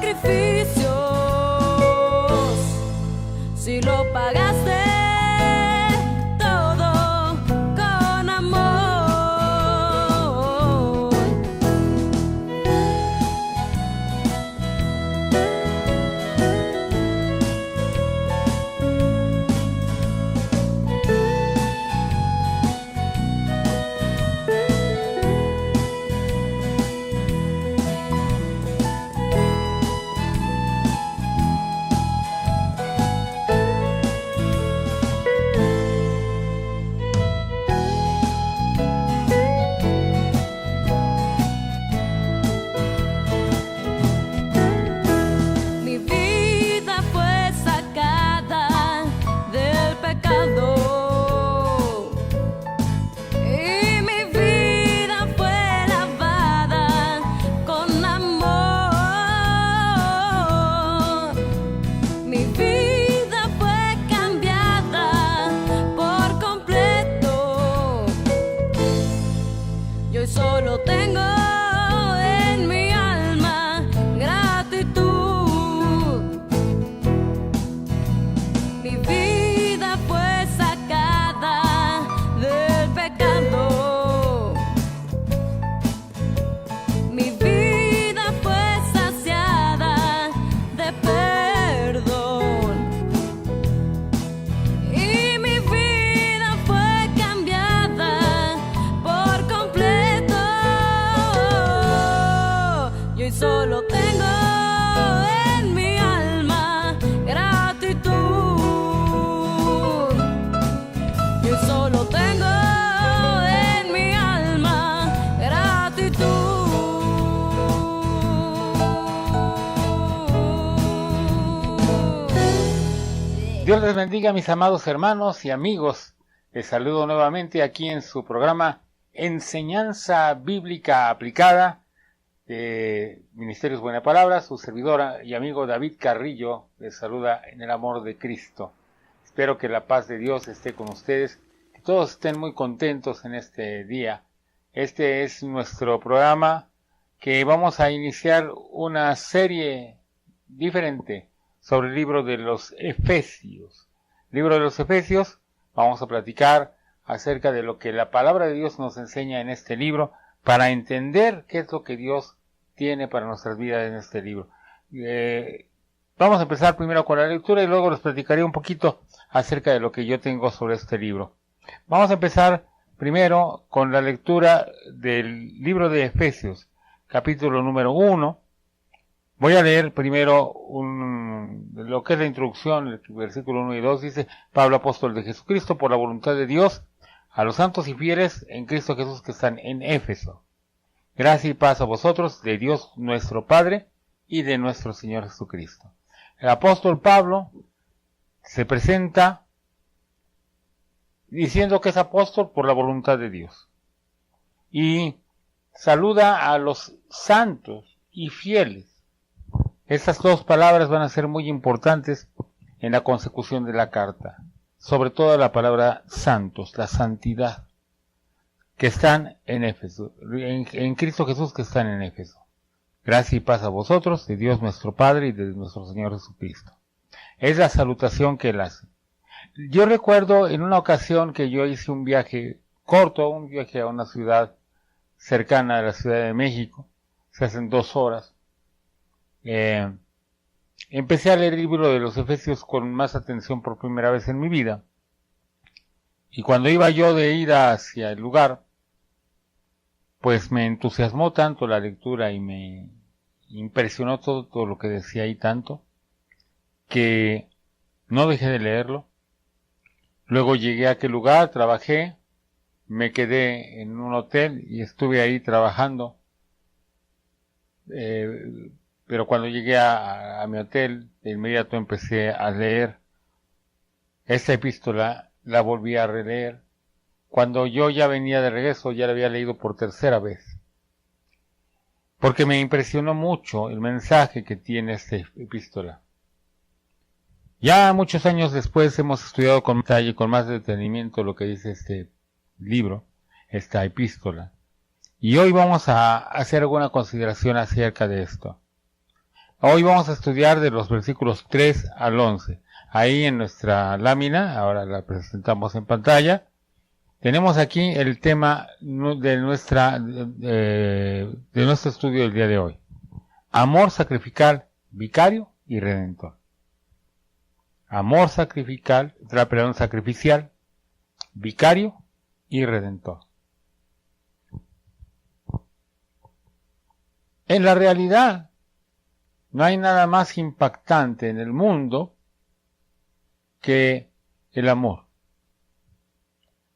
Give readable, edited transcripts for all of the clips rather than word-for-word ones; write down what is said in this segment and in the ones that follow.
sacrificios, si lo pagaste todo con amor. Mi vida fue sacada del pecado y mi vida fue lavada con amor. Mi vida fue cambiada por completo. Yo solo tengo en mi alma gratitud. Mi vida fue sacada del pecado. Mi vida fue saciada de perdón. Y mi vida fue cambiada por completo. Yo hoy solo tengo en mi alma gratitud. Yo hoy solo tengo en mi alma gratitud. Dios les bendiga, mis amados hermanos y amigos. Les saludo nuevamente aquí en su programa Enseñanza Bíblica Aplicada de Ministerios Buena Palabra. Su servidora y amigo David Carrillo les saluda en el amor de Cristo. Espero que la paz de Dios esté con ustedes, que todos estén muy contentos en este día. Este es nuestro programa que vamos a iniciar una serie diferente sobre el libro de los Efesios. Libro de los Efesios, vamos a platicar acerca de lo que la palabra de Dios nos enseña en este libro para entender qué es lo que Dios tiene para nuestras vidas en este libro. Vamos a empezar primero con la lectura y luego les platicaré un poquito acerca de lo que yo tengo sobre este libro. Vamos a empezar primero con la lectura del libro de Efesios, capítulo número 1. Voy a leer primero lo que es la introducción, el versículo 1 y 2, dice: Pablo, apóstol de Jesucristo, por la voluntad de Dios, a los santos y fieles en Cristo Jesús que están en Éfeso. Gracia y paz a vosotros, de Dios nuestro Padre y de nuestro Señor Jesucristo. El apóstol Pablo se presenta diciendo que es apóstol por la voluntad de Dios. Y saluda a los santos y fieles. Estas dos palabras van a ser muy importantes en la consecución de la carta. Sobre todo la palabra santos, la santidad, que están en Éfeso, en Cristo Jesús que están en Éfeso. Gracia y paz a vosotros, de Dios nuestro Padre y de nuestro Señor Jesucristo. Es la salutación que él hace. Yo recuerdo en una ocasión que yo hice un viaje corto, un viaje a una ciudad cercana a la Ciudad de México, se hacen 2 horas. Empecé a leer el libro de los Efesios con más atención por primera vez en mi vida. Y cuando iba yo de ida hacia el lugar, pues me entusiasmó tanto la lectura y me impresionó todo lo que decía ahí tanto, que no dejé de leerlo. Luego llegué a aquel lugar, trabajé, me quedé en un hotel y estuve ahí trabajando. Pero cuando llegué a mi hotel, de inmediato empecé a leer esta epístola, la volví a releer. Cuando yo ya venía de regreso, ya la había leído por 3ª vez. Porque me impresionó mucho el mensaje que tiene esta epístola. Ya muchos años después hemos estudiado con detalle, con más detenimiento lo que dice este libro, esta epístola. Y hoy vamos a hacer alguna consideración acerca de esto. Hoy vamos a estudiar de los versículos 3 al 11. Ahí en nuestra lámina, ahora la presentamos en pantalla, tenemos aquí el tema de nuestro estudio del día de hoy. Amor sacrificial, vicario y redentor. Amor sacrificial, vicario y redentor. En la realidad, no hay nada más impactante en el mundo que el amor.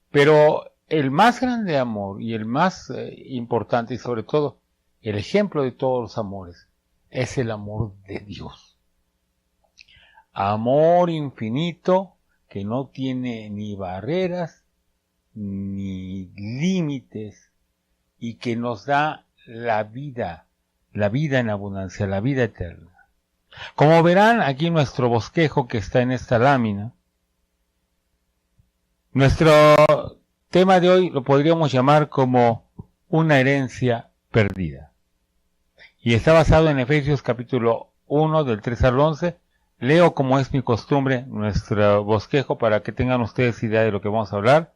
Pero el más grande amor y el más importante y sobre todo el ejemplo de todos los amores es el amor de Dios. Amor infinito que no tiene ni barreras ni límites y que nos da la vida en abundancia, la vida eterna. Como verán aquí nuestro bosquejo que está en esta lámina, nuestro tema de hoy lo podríamos llamar como una herencia perdida. Y está basado en Efesios capítulo 1 del 3 al 11. Leo, como es mi costumbre, nuestro bosquejo para que tengan ustedes idea de lo que vamos a hablar.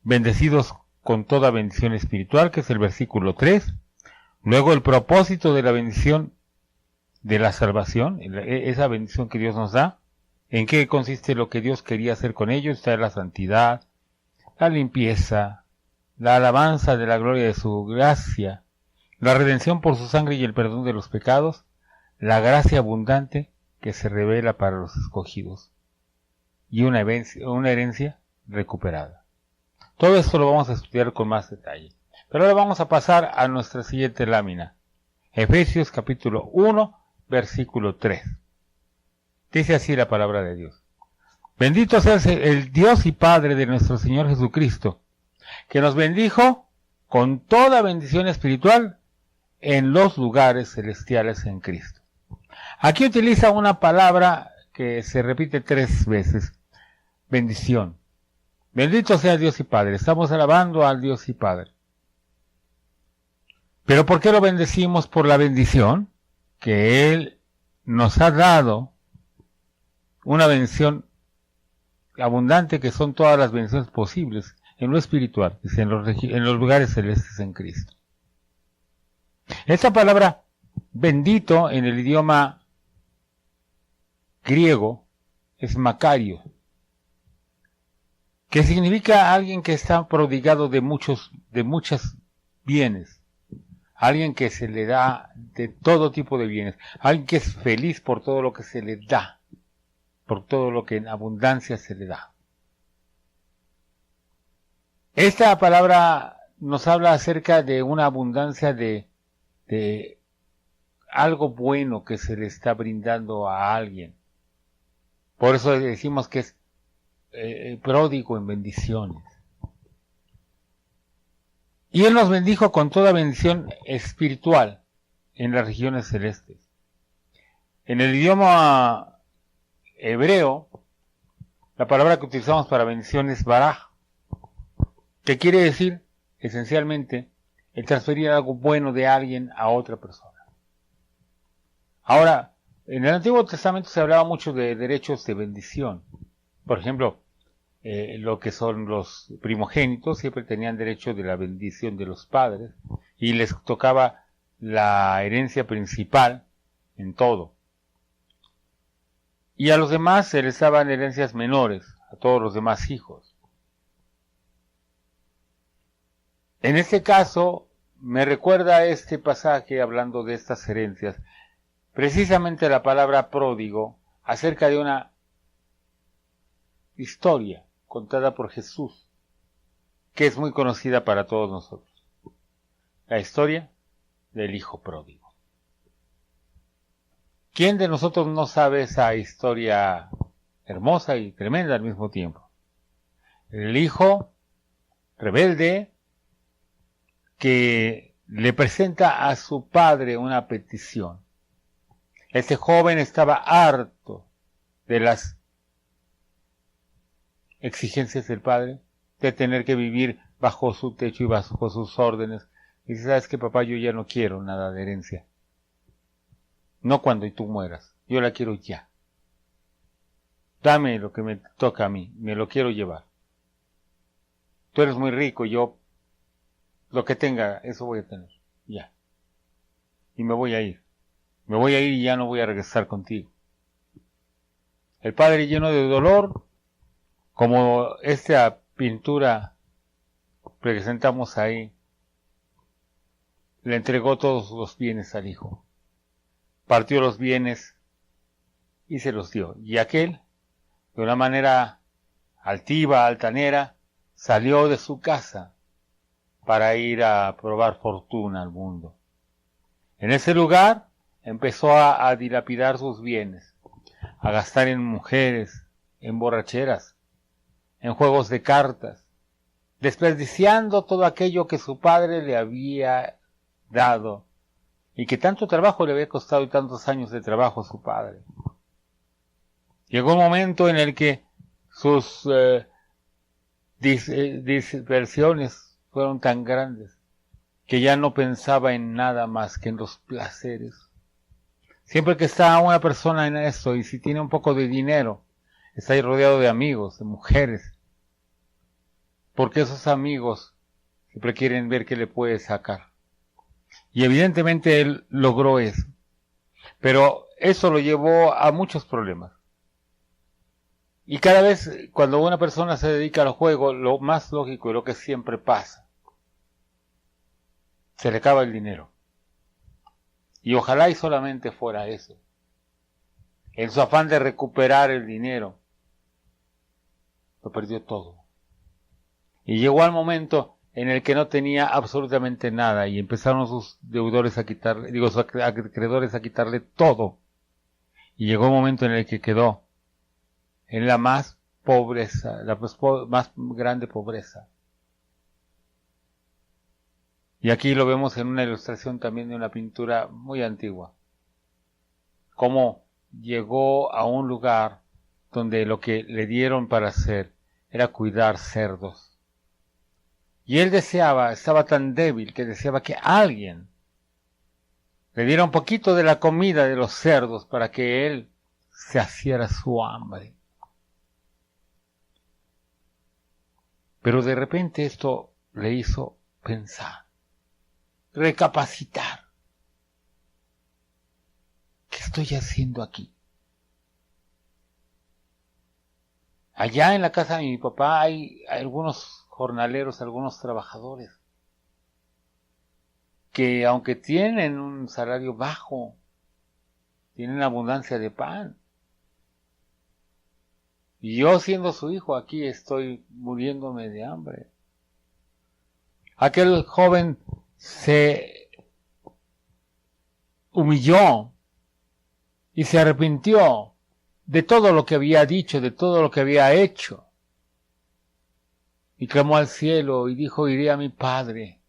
Bendecidos con toda bendición espiritual, que es el versículo 3. Luego el propósito de la bendición de la salvación, esa bendición que Dios nos da. ¿En qué consiste lo que Dios quería hacer con ellos? Está la santidad, la limpieza, la alabanza de la gloria de su gracia, la redención por su sangre y el perdón de los pecados, la gracia abundante que se revela para los escogidos y una herencia recuperada. Todo esto lo vamos a estudiar con más detalle. Pero ahora vamos a pasar a nuestra siguiente lámina. Efesios capítulo 1, versículo 3. Dice así la palabra de Dios. Bendito sea el Dios y Padre de nuestro Señor Jesucristo, que nos bendijo con toda bendición espiritual en los lugares celestiales en Cristo. Aquí utiliza una palabra que se repite 3 veces. Bendición. Bendito sea Dios y Padre. Estamos alabando al Dios y Padre. ¿Pero por qué lo bendecimos? Por la bendición que Él nos ha dado, una bendición abundante que son todas las bendiciones posibles en lo espiritual, en los lugares celestes en Cristo. Esta palabra bendito en el idioma griego es Macario, que significa alguien que está prodigado de muchos bienes, alguien que se le da de todo tipo de bienes, alguien que es feliz por todo lo que se le da, por todo lo que en abundancia se le da. Esta palabra nos habla acerca de una abundancia de algo bueno que se le está brindando a alguien. Por eso decimos que es pródigo en bendiciones. Y Él nos bendijo con toda bendición espiritual en las regiones celestes. En el idioma hebreo, la palabra que utilizamos para bendición es baraj, que quiere decir, esencialmente, el transferir algo bueno de alguien a otra persona. Ahora, en el Antiguo Testamento se hablaba mucho de derechos de bendición. Por ejemplo, lo que son los primogénitos siempre tenían derecho de la bendición de los padres y les tocaba la herencia principal en todo. Y a los demás se les daban herencias menores, a todos los demás hijos. En este caso, me recuerda este pasaje hablando de estas herencias, precisamente la palabra pródigo, acerca de una historia contada por Jesús, que es muy conocida para todos nosotros. La historia del hijo pródigo. ¿Quién de nosotros no sabe esa historia hermosa y tremenda al mismo tiempo? El hijo rebelde que le presenta a su padre una petición. Este joven estaba harto de las exigencias del padre, de tener que vivir bajo su techo y bajo sus órdenes. Y dice, ¿sabes qué, papá? Yo ya no quiero nada de herencia. no cuando tú mueras. Yo la quiero ya. Dame lo que me toca a mí, me lo quiero llevar. Tú eres muy rico, yo lo que tenga, eso voy a tener, ya. Y me voy a ir. Me voy a ir y ya no voy a regresar contigo. El padre, lleno de dolor, como esta pintura presentamos ahí, le entregó todos los bienes al hijo. Partió los bienes y se los dio. Y aquel, de una manera altiva, altanera, salió de su casa para ir a probar fortuna al mundo. En ese lugar empezó a dilapidar sus bienes, a gastar en mujeres, en borracheras, en juegos de cartas, desperdiciando todo aquello que su padre le había dado y que tanto trabajo le había costado y tantos años de trabajo a su padre. Llegó un momento en el que sus dispersiones fueron tan grandes que ya no pensaba en nada más que en los placeres. Siempre que está una persona en esto, y si tiene un poco de dinero, está ahí rodeado de amigos, de mujeres, porque esos amigos siempre quieren ver qué le puede sacar. Y evidentemente él logró eso, pero eso lo llevó a muchos problemas. Y cada vez cuando una persona se dedica al juego, lo más lógico y lo que siempre pasa, se le acaba el dinero. Y ojalá y solamente fuera eso. En su afán de recuperar el dinero, lo perdió todo. Y llegó al momento en el que no tenía absolutamente nada y empezaron sus deudores a quitarle, sus acreedores a quitarle todo. Y llegó un momento en el que quedó en la más pobreza, la más grande pobreza. Y aquí lo vemos en una ilustración también de una pintura muy antigua. Cómo llegó a un lugar donde lo que le dieron para hacer era cuidar cerdos. Y él estaba tan débil que deseaba que alguien le diera un poquito de la comida de los cerdos para que él saciara su hambre. Pero de repente esto le hizo pensar, recapacitar. ¿Qué estoy haciendo aquí? Allá en la casa de mi papá hay algunos jornaleros, algunos trabajadores, que aunque tienen un salario bajo, tienen abundancia de pan. Y yo, siendo su hijo, aquí estoy muriéndome de hambre. Aquel joven se humilló y se arrepintió de todo lo que había dicho, de todo lo que había hecho. Y clamó al cielo y dijo, iré a mi padre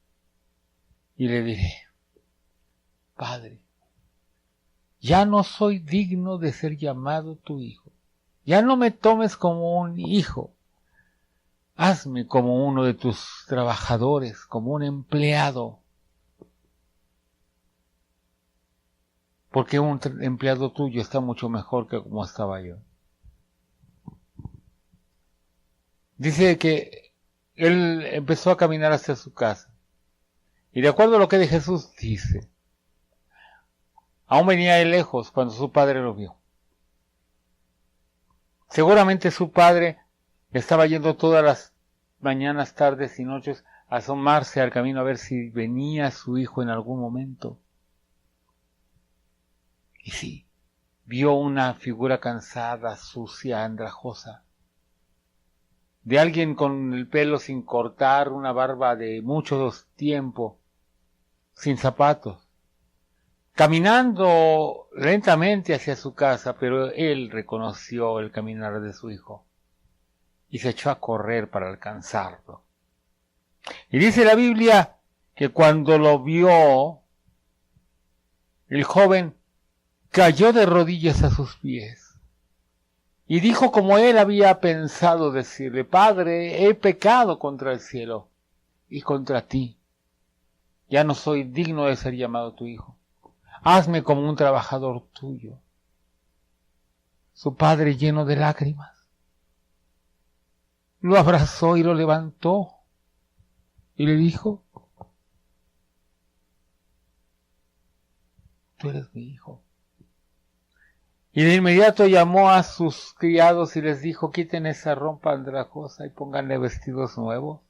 y le diré, Padre, ya no soy digno de ser llamado tu hijo. Ya no me tomes como un hijo. Hazme como uno de tus trabajadores, como un empleado. Porque un empleado tuyo está mucho mejor que como estaba yo. Dice que él empezó a caminar hacia su casa. Y de acuerdo a lo que de Jesús dice, aún venía de lejos cuando su padre lo vio. Seguramente su padre estaba yendo todas las mañanas, tardes y noches a asomarse al camino a ver si venía su hijo en algún momento. Y sí, vio una figura cansada, sucia, andrajosa, de alguien con el pelo sin cortar, una barba de mucho tiempo, sin zapatos, caminando lentamente hacia su casa, pero él reconoció el caminar de su hijo y se echó a correr para alcanzarlo. Y dice la Biblia que cuando lo vio, el joven cayó de rodillas a sus pies y dijo como él había pensado decirle, Padre, he pecado contra el cielo y contra ti. Ya no soy digno de ser llamado tu hijo. hazme como un trabajador tuyo. Su padre, lleno de lágrimas, lo abrazó y lo levantó y le dijo, tú eres mi hijo. Y de inmediato llamó a sus criados y les dijo, quiten esa ropa andrajosa y pónganle vestidos nuevos.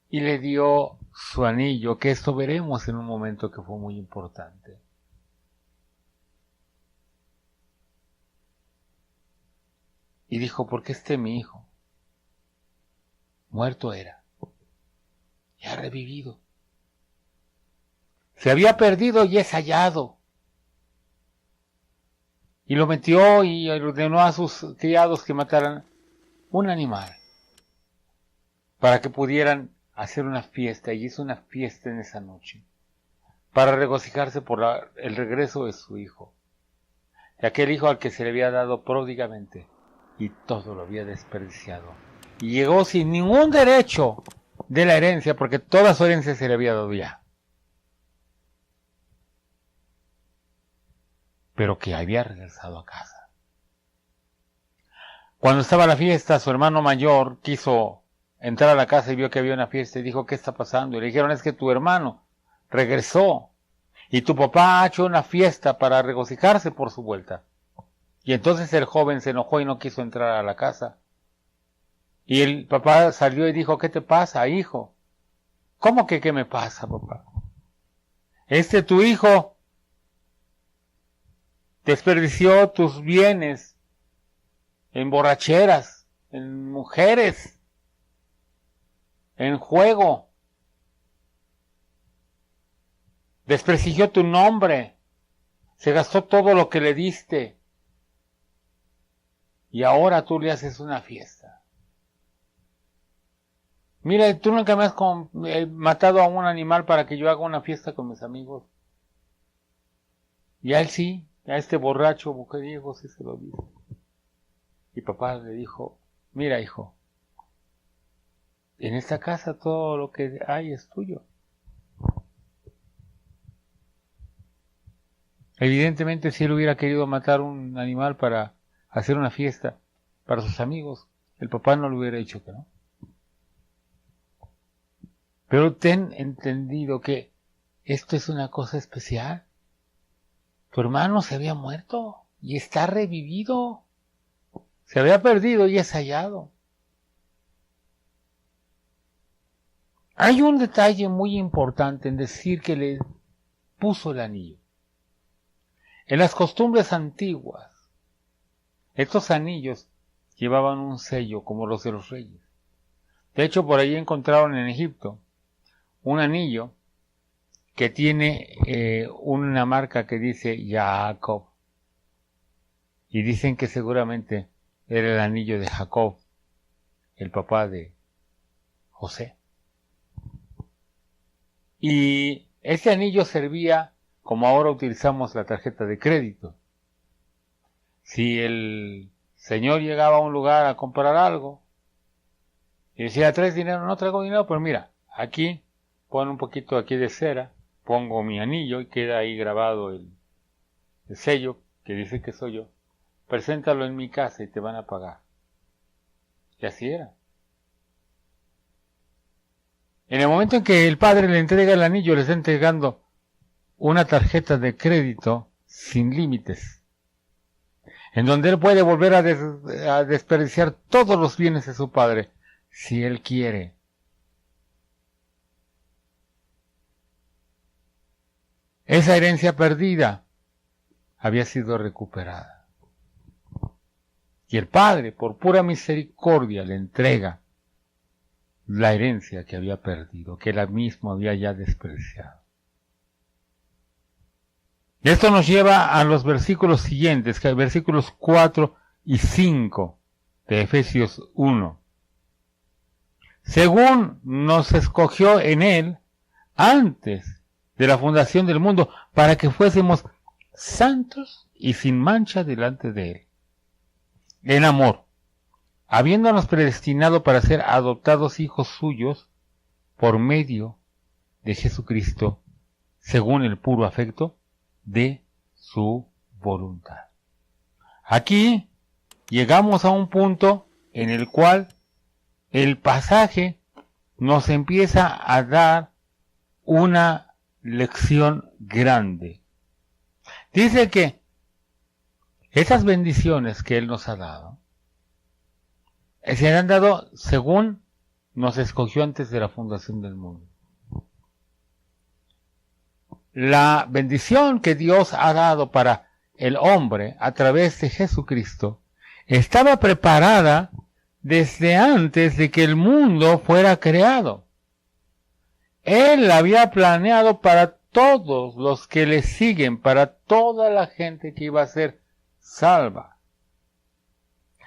Y le dio su anillo, que esto veremos en un momento que fue muy importante. Y dijo, porque mi hijo muerto era, y ha revivido. Se había perdido y es hallado. Y lo metió y ordenó a sus criados que mataran un animal para que pudieran hacer una fiesta, y hizo una fiesta en esa noche para regocijarse por el regreso de su hijo, de aquel hijo al que se le había dado pródigamente y todo lo había desperdiciado, y llegó sin ningún derecho de la herencia, porque toda su herencia se le había dado ya, pero que había regresado a casa. Cuando estaba la fiesta, su hermano mayor quiso entrar a la casa y vio que había una fiesta y dijo, ¿qué está pasando? Y le dijeron, es que tu hermano regresó y tu papá ha hecho una fiesta para regocijarse por su vuelta. Y entonces el joven se enojó y no quiso entrar a la casa. Y el papá salió y dijo, ¿qué te pasa, hijo? ¿Cómo que qué me pasa, papá? Tu hijo desperdició tus bienes en borracheras, en mujeres, en juego. Desprestigió tu nombre. Se gastó todo lo que le diste. Y ahora tú le haces una fiesta. Mira, tú nunca me has matado a un animal para que yo haga una fiesta con mis amigos. Y a él sí, a este borracho mujeriego sí se lo dijo. Y papá le dijo, mira, hijo, en esta casa todo lo que hay es tuyo. Evidentemente, si él hubiera querido matar un animal para hacer una fiesta para sus amigos, el papá no le hubiera dicho que no. Pero ten entendido que esto es una cosa especial. Tu hermano se había muerto y está revivido. Se había perdido y es hallado. Hay un detalle muy importante en decir que le puso el anillo. En las costumbres antiguas, estos anillos llevaban un sello como los de los reyes. De hecho, por ahí encontraron en Egipto un anillo que tiene una marca que dice Jacob. Y dicen que seguramente era el anillo de Jacob, el papá de José. Y ese anillo servía como ahora utilizamos la tarjeta de crédito. Si el señor llegaba a un lugar a comprar algo y decía, ¿traes dinero? No traigo dinero, pero mira, aquí pon un poquito aquí de cera, pongo mi anillo y queda ahí grabado el sello que dice que soy yo. Preséntalo en mi casa y te van a pagar. Y así era. En el momento en que el padre le entrega el anillo, le está entregando una tarjeta de crédito sin límites, en donde él puede volver a desperdiciar todos los bienes de su padre, si él quiere. Esa herencia perdida había sido recuperada. Y el padre, por pura misericordia, le entrega la herencia que había perdido, que él mismo había ya despreciado. Esto nos lleva a los versículos siguientes, que hay versículos 4 y 5 de Efesios 1. Según nos escogió en él antes de la fundación del mundo, para que fuésemos santos y sin mancha delante de él. En amor, habiéndonos predestinado para ser adoptados hijos suyos por medio de Jesucristo, según el puro afecto de su voluntad. Aquí llegamos a un punto en el cual el pasaje nos empieza a dar una lección grande. Dice que esas bendiciones que Él nos ha dado, se han dado según nos escogió antes de la fundación del mundo. La bendición que Dios ha dado para el hombre a través de Jesucristo estaba preparada desde antes de que el mundo fuera creado. Él la había planeado para todos los que le siguen, para toda la gente que iba a ser salva.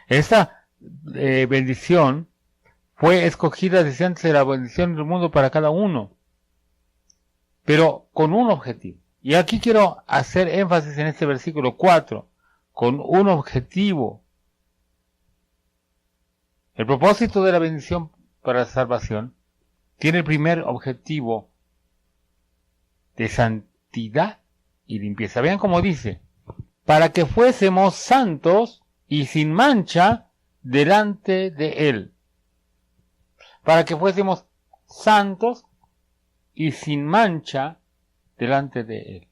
Esta bendición fue escogida desde antes de la bendición del mundo para cada uno, pero con un objetivo. Y aquí quiero hacer énfasis en este versículo 4, con un objetivo. El propósito de la bendición para la salvación tiene el primer objetivo de santidad y limpieza. Vean cómo dice: para que fuésemos santos y sin mancha delante de Él. Para que fuésemos santos y sin mancha delante de Él.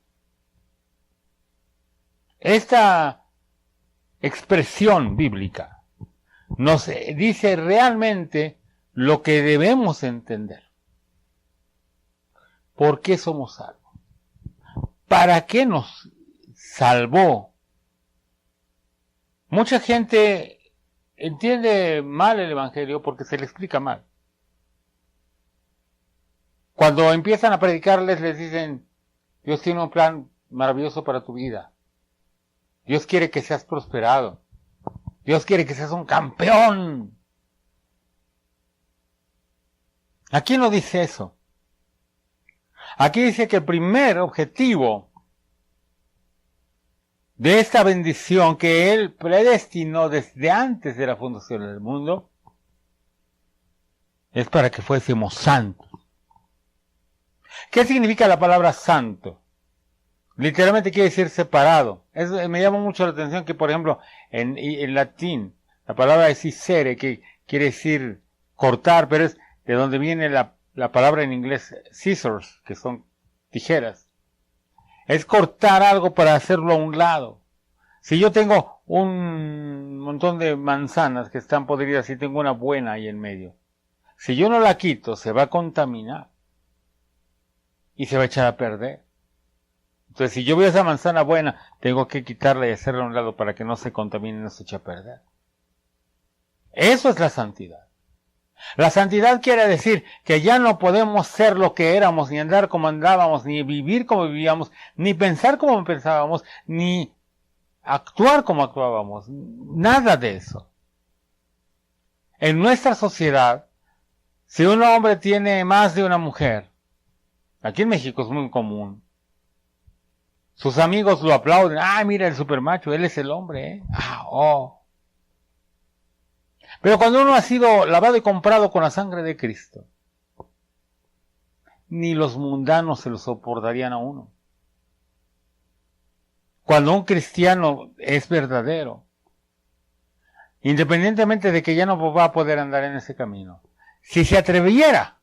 Esta expresión bíblica nos dice realmente lo que debemos entender. ¿Por qué somos salvos? ¿Para qué nos salvó? Mucha gente entiende mal el Evangelio porque se le explica mal. Cuando empiezan a predicarles, les dicen: Dios tiene un plan maravilloso para tu vida. Dios quiere que seas prosperado. Dios quiere que seas un campeón. Aquí no dice eso. Aquí dice que el primer objetivo de esta bendición que Él predestinó desde antes de la fundación del mundo es para que fuésemos santos. ¿Qué significa la palabra santo? Literalmente quiere decir separado. Me llama mucho la atención que, por ejemplo, en latín, la palabra es scissere, que quiere decir cortar, pero es de donde viene la palabra en inglés scissors, que son tijeras. Es cortar algo para hacerlo a un lado. Si yo tengo un montón de manzanas que están podridas y tengo una buena ahí en medio, si yo no la quito, se va a contaminar y se va a echar a perder. Entonces, si yo veo esa manzana buena, tengo que quitarla y hacerla a un lado para que no se contamine y no se eche a perder. Eso es la santidad. La santidad quiere decir que ya no podemos ser lo que éramos, ni andar como andábamos, ni vivir como vivíamos, ni pensar como pensábamos, ni actuar como actuábamos. Nada de eso. En nuestra sociedad, si un hombre tiene más de una mujer, aquí en México es muy común, sus amigos lo aplauden. Ah, mira el supermacho, él es el hombre, ¿eh? Pero cuando uno ha sido lavado y comprado con la sangre de Cristo, ni los mundanos se lo soportarían a uno. Cuando un cristiano es verdadero, independientemente de que ya no va a poder andar en ese camino, si se atreviera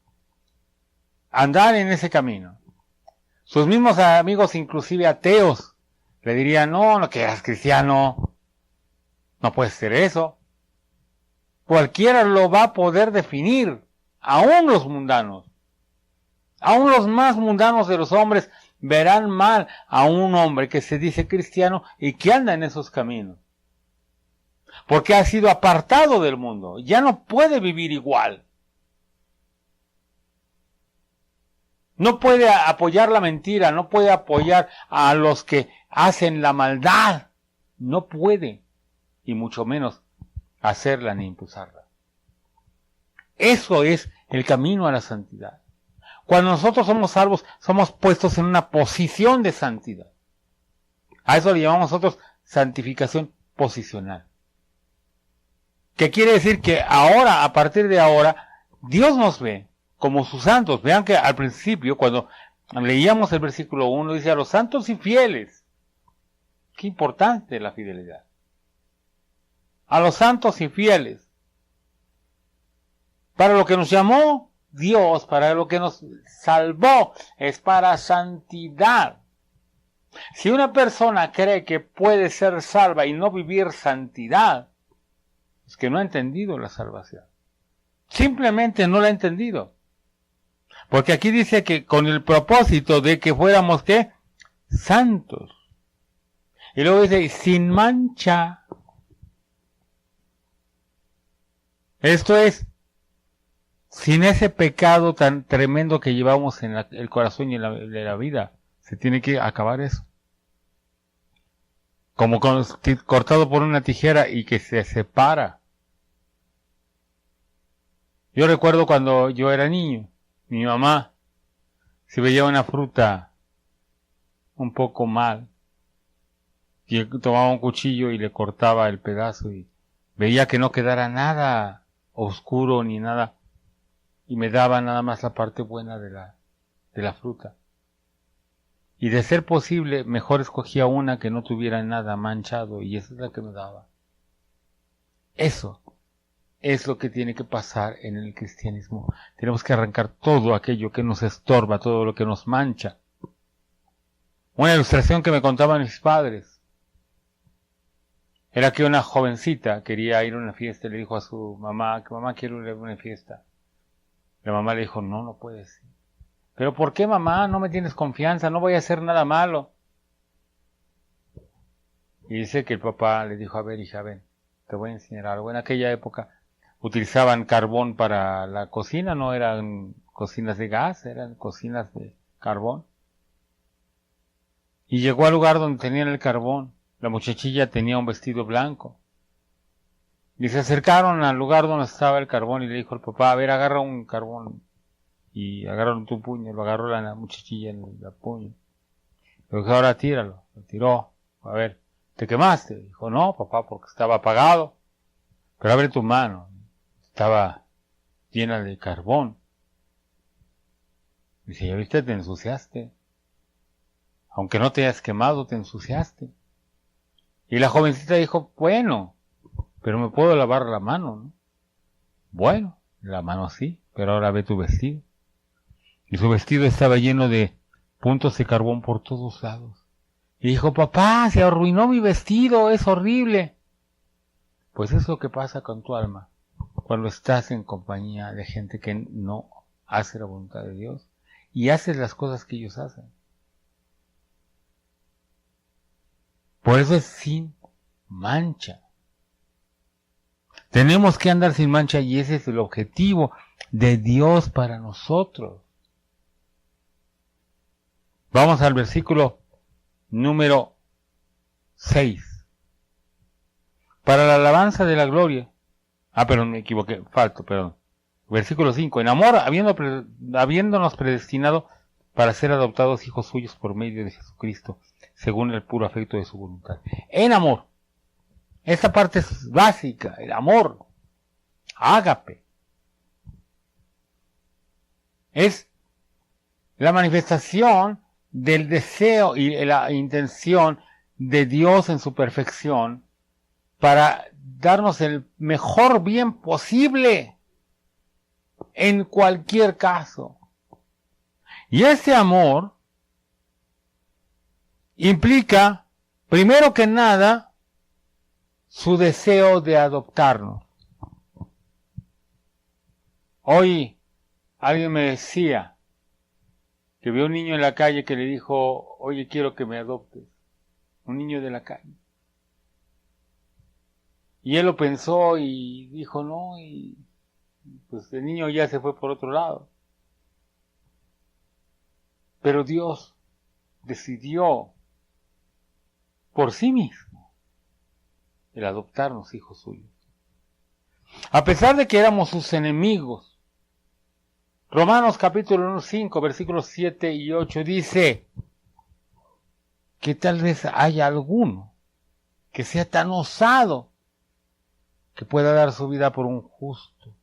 a andar en ese camino, sus mismos amigos, inclusive ateos, le dirían: no que eras cristiano, no puedes ser eso. Cualquiera lo va a poder definir, aún los mundanos. Aún los más mundanos de los hombres verán mal a un hombre que se dice cristiano y que anda en esos caminos. Porque ha sido apartado del mundo, ya no puede vivir igual. No puede apoyar la mentira, no puede apoyar a los que hacen la maldad. No puede, y mucho menos hacerla ni impulsarla. Eso es el camino a la santidad. Cuando nosotros somos salvos, somos puestos en una posición de santidad. A eso le llamamos nosotros santificación posicional. Que quiere decir que ahora, a partir de ahora, Dios nos ve como sus santos. Vean que al principio, cuando leíamos el versículo 1, dice a los santos y fieles. Qué importante la fidelidad. A los santos y fieles. Para lo que nos llamó Dios, para lo que nos salvó, es para santidad. Si una persona cree que puede ser salva y no vivir santidad, es que no ha entendido la salvación. Simplemente no la ha entendido. Porque aquí dice que con el propósito de que fuéramos, ¿qué? Santos. Y luego dice, sin mancha. Esto es, sin ese pecado tan tremendo que llevamos en el corazón y en la vida. Se tiene que acabar eso. Como cortado por una tijera y que se separa. Yo recuerdo cuando yo era niño, mi mamá, si veía una fruta un poco mal, y tomaba un cuchillo y le cortaba el pedazo y veía que no quedara nada oscuro ni nada, y me daba nada más la parte buena de la fruta. Y de ser posible, mejor escogía una que no tuviera nada manchado, y esa es la que me daba. Eso es lo que tiene que pasar en el cristianismo. Tenemos que arrancar todo aquello que nos estorba, todo lo que nos mancha. Una ilustración que me contaban mis padres era que una jovencita quería ir a una fiesta y le dijo a su mamá, que mamá, quiero ir a una fiesta. La mamá le dijo, no puedes ir. ¿Pero por qué, mamá? No me tienes confianza, no voy a hacer nada malo. Y dice que el papá le dijo, a ver, hija, ven, te voy a enseñar algo. En aquella época utilizaban carbón para la cocina, no eran cocinas de gas, eran cocinas de carbón. Y llegó al lugar donde tenían el carbón. La muchachilla tenía un vestido blanco. Y se acercaron al lugar donde estaba el carbón y le dijo al papá, a ver, agarra un carbón. Y agarraron tu puño, lo agarró la muchachilla en el puño. Le dijo, ahora tíralo. Lo tiró. A ver, ¿te quemaste? Dijo, no, papá, porque estaba apagado. Pero abre tu mano. Estaba llena de carbón. Dice, ya viste, te ensuciaste. Aunque no te hayas quemado, te ensuciaste. Y la jovencita dijo, bueno, pero me puedo lavar la mano, ¿no? Bueno, la mano sí, pero ahora ve tu vestido. Y su vestido estaba lleno de puntos de carbón por todos lados. Y dijo, papá, se arruinó mi vestido, es horrible. Pues es lo que pasa con tu alma cuando estás en compañía de gente que no hace la voluntad de Dios y haces las cosas que ellos hacen. Por eso es sin mancha. Tenemos que andar sin mancha y ese es el objetivo de Dios para nosotros. Vamos al versículo número 6. Para la alabanza de la gloria. Perdón, me equivoqué, perdón. Versículo 5. En amor, habiéndonos predestinado para ser adoptados hijos suyos por medio de Jesucristo, según el puro afecto de su voluntad. En amor. Esta parte es básica, el amor. Ágape. Es la manifestación del deseo y la intención de Dios en su perfección para darnos el mejor bien posible en cualquier caso. Y ese amor implica, primero que nada, su deseo de adoptarnos. Hoy alguien me decía que vio un niño en la calle que le dijo, oye, quiero que me adoptes. Un niño de la calle. Y él lo pensó y dijo no, y pues el niño ya se fue por otro lado. Pero Dios decidió por sí mismo el adoptarnos hijos suyos. A pesar de que éramos sus enemigos. Romanos capítulo 5, versículos 7 y 8 dice que tal vez haya alguno que sea tan osado que pueda dar su vida por un justo.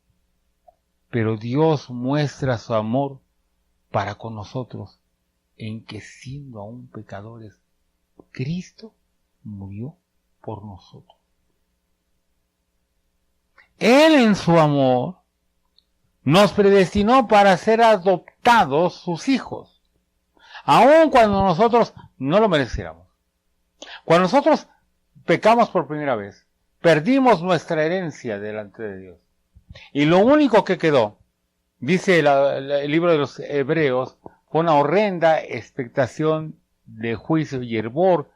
Pero Dios muestra su amor para con nosotros en que siendo aún pecadores, Cristo murió por nosotros. Él en su amor nos predestinó para ser adoptados sus hijos, aun cuando nosotros no lo mereciéramos. Cuando nosotros pecamos por primera vez, perdimos nuestra herencia delante de Dios. Y lo único que quedó, dice el libro de los Hebreos, fue una horrenda expectación de juicio y hervor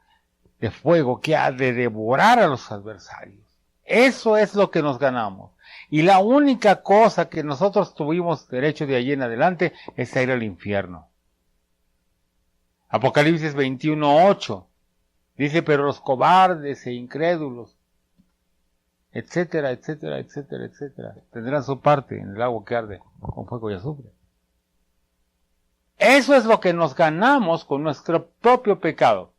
de fuego que ha de devorar a los adversarios. Eso es lo que nos ganamos. Y la única cosa que nosotros tuvimos derecho de allí en adelante es a ir al infierno. Apocalipsis 21:8 dice, pero los cobardes e incrédulos, etcétera, etcétera, etcétera, etcétera, tendrán su parte en el agua que arde con fuego y azufre. Eso es lo que nos ganamos con nuestro propio pecado.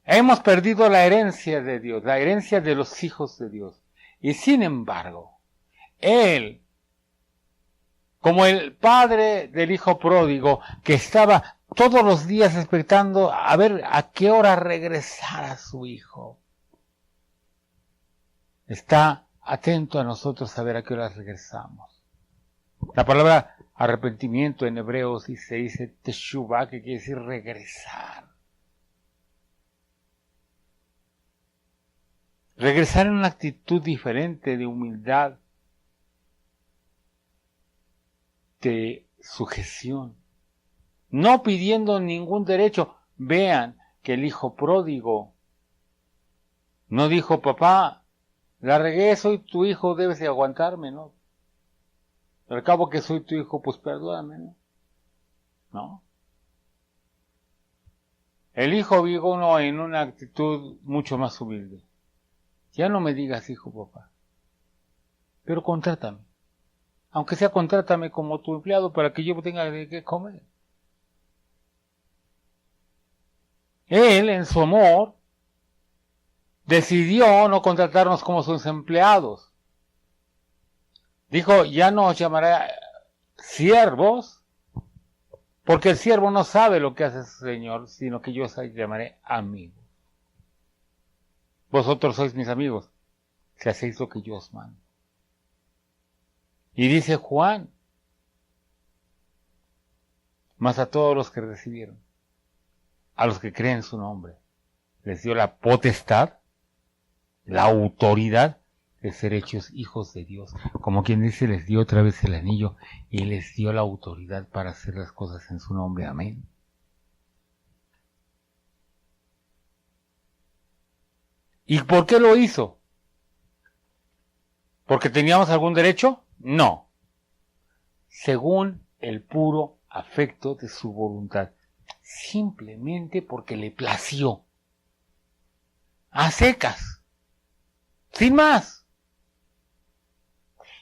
Hemos perdido la herencia de Dios, la herencia de los hijos de Dios. Y sin embargo, Él, como el padre del hijo pródigo, que estaba todos los días expectando a ver a qué hora regresara su hijo, está atento a nosotros a ver a qué hora regresamos. La palabra arrepentimiento en hebreo se dice teshuvah, que quiere decir regresar. Regresar en una actitud diferente de humildad, de sujeción, no pidiendo ningún derecho. Vean que el hijo pródigo no dijo, papá, la regué, soy tu hijo, debes de aguantarme, ¿no? Al cabo que soy tu hijo, pues perdóname, ¿no? No. El hijo vino en una actitud mucho más humilde. Ya no me digas hijo, papá, pero contrátame. Aunque sea, contrátame como tu empleado para que yo tenga de qué comer. Él, en su amor, decidió no contratarnos como sus empleados. Dijo, ya no os llamaré siervos, porque el siervo no sabe lo que hace su señor, sino que yo os llamaré amigos. Vosotros sois mis amigos, si hacéis lo que yo os mando. Y dice Juan, mas a todos los que recibieron, a los que creen en su nombre, les dio la potestad, la autoridad de ser hechos hijos de Dios. Como quien dice, les dio otra vez el anillo y les dio la autoridad para hacer las cosas en su nombre. Amén. ¿Y por qué lo hizo? ¿Porque teníamos algún derecho? No. Según el puro afecto de su voluntad. Simplemente porque le plació. A secas. Sin más.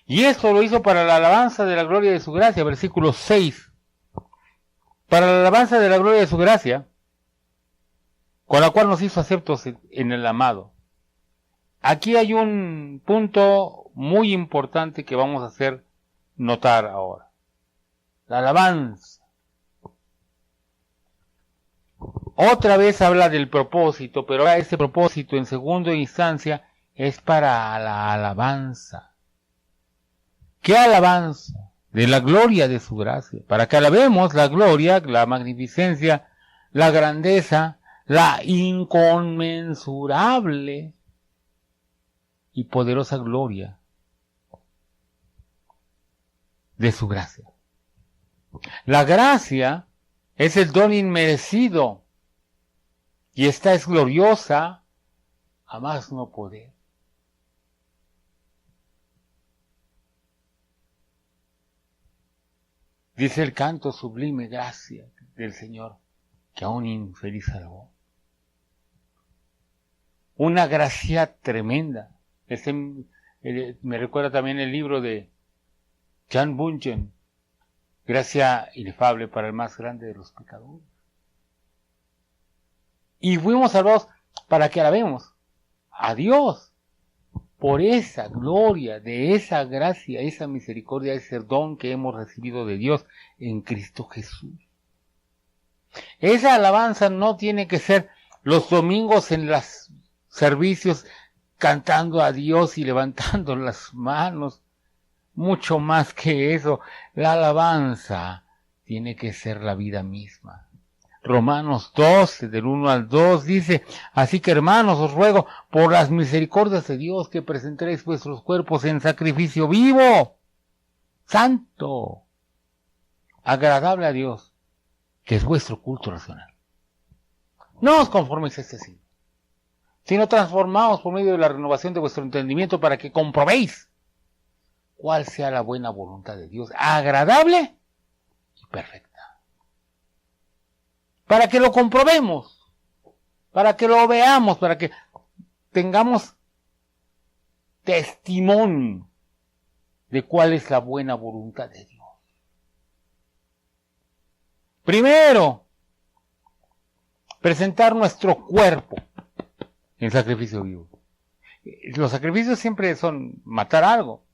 Y esto lo hizo para la alabanza de la gloria de su gracia. Versículo 6. Para la alabanza de la gloria de su gracia, con la cual nos hizo aceptos en el amado. Aquí hay un punto muy importante que vamos a hacer notar ahora. La alabanza. Otra vez habla del propósito, pero ahora ese propósito en segunda instancia es para la alabanza. ¿Qué alabanza? De la gloria de su gracia. Para que alabemos la gloria, la magnificencia, la grandeza, la inconmensurable y poderosa gloria de su gracia. La gracia es el don inmerecido y esta es gloriosa a más no poder. Dice el canto sublime gracia del Señor que a un infeliz salvó. Una gracia tremenda. Me recuerda también el libro de Jan Bunyan, gracia inefable para el más grande de los pecadores. Y fuimos salvados para que alabemos a Dios, por esa gloria, de esa gracia, esa misericordia, ese don que hemos recibido de Dios en Cristo Jesús. Esa alabanza no tiene que ser los domingos en los servicios cantando a Dios y levantando las manos. Mucho más que eso, la alabanza tiene que ser la vida misma. Romanos 12, del 1 al 2, dice: así que, hermanos, os ruego por las misericordias de Dios que presentéis vuestros cuerpos en sacrificio vivo, santo, agradable a Dios, que es vuestro culto racional. No os conforméis a este siglo, sino transformaos por medio de la renovación de vuestro entendimiento, para que comprobéis cuál sea la buena voluntad de Dios, agradable y perfecta. Para que lo comprobemos, para que lo veamos, para que tengamos testimonio de cuál es la buena voluntad de Dios. Primero, presentar nuestro cuerpo en sacrificio vivo. Los sacrificios siempre son matar algo.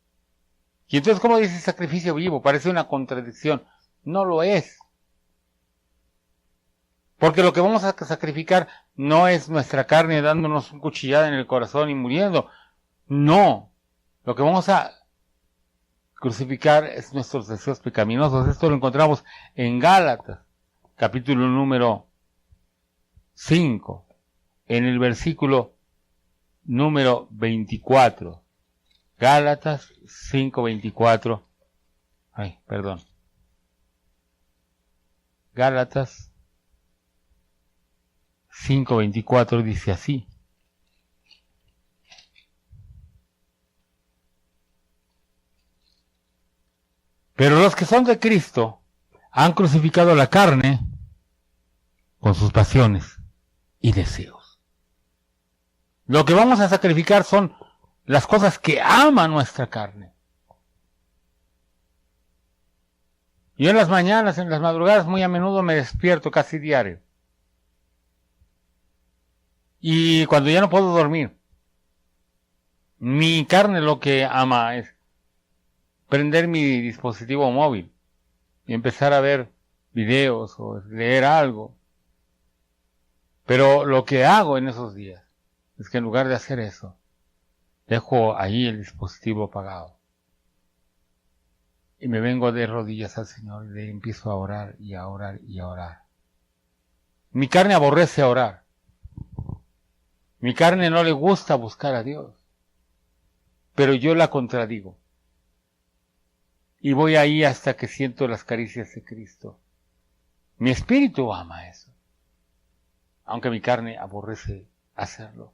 Y entonces, ¿cómo dice sacrificio vivo? Parece una contradicción. No lo es. Porque lo que vamos a sacrificar no es nuestra carne dándonos un cuchillada en el corazón y muriendo. No. Lo que vamos a crucificar es nuestros deseos pecaminosos. Esto lo encontramos en Gálatas, capítulo número 5, en el versículo número 24. Gálatas 5:24. Gálatas 5:24 dice así: pero los que son de Cristo han crucificado la carne con sus pasiones y deseos. Lo que vamos a sacrificar son las cosas que ama nuestra carne. Yo en las mañanas, en las madrugadas, muy a menudo me despierto casi diario. Y cuando ya no puedo dormir, mi carne lo que ama es prender mi dispositivo móvil y empezar a ver videos o leer algo. Pero lo que hago en esos días es que en lugar de hacer eso, dejo ahí el dispositivo apagado y me vengo de rodillas al Señor y le empiezo a orar y a orar y a orar. Mi carne aborrece orar. Mi carne no le gusta buscar a Dios, pero yo la contradigo. Y voy ahí hasta que siento las caricias de Cristo. Mi espíritu ama eso, aunque mi carne aborrece hacerlo.